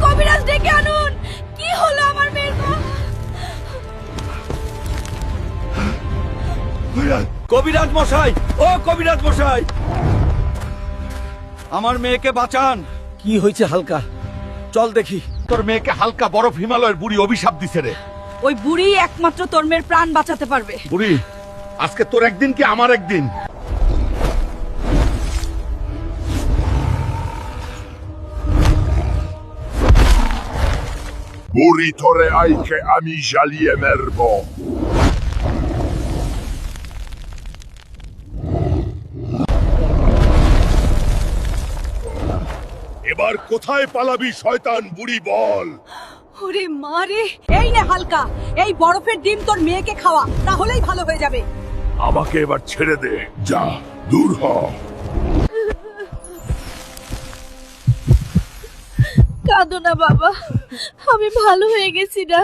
কবিরাজ ডেকে আনুন। কি হলো আমার মেয়ের? কবিরাজ মশাই, ও কবিরাজ মশাই, আমার মেয়েকে বাঁচান। কি হয়েছে হালকা? চল দেখি। তোর মেয়েকে হালকা বরফ হিমালয়ের বুড়ি অভিশাপ দিছে রে। ওই বুড়ি একমাত্র তোর মেয়ের প্রাণ বাঁচাতে পারবে। বুড়ি, আজকে তোর একদিন কি আমার একদিন? বুড়ি ধরে আইকে আমি জ্বালিয়ে মেরব। এবার কোথায় পালাবি শয়তান বুড়ি বল? ওরে মারে, এই নে হালকা, এই বরফের ডিম তোর মেয়েকে খাওয়া, তাহলেই ভালো হয়ে যাবে। আমাকে এবার ছেড়ে দে, যা দূর হ। কাঁদো না বাবা, আমি ভালো হয়ে গেছি না।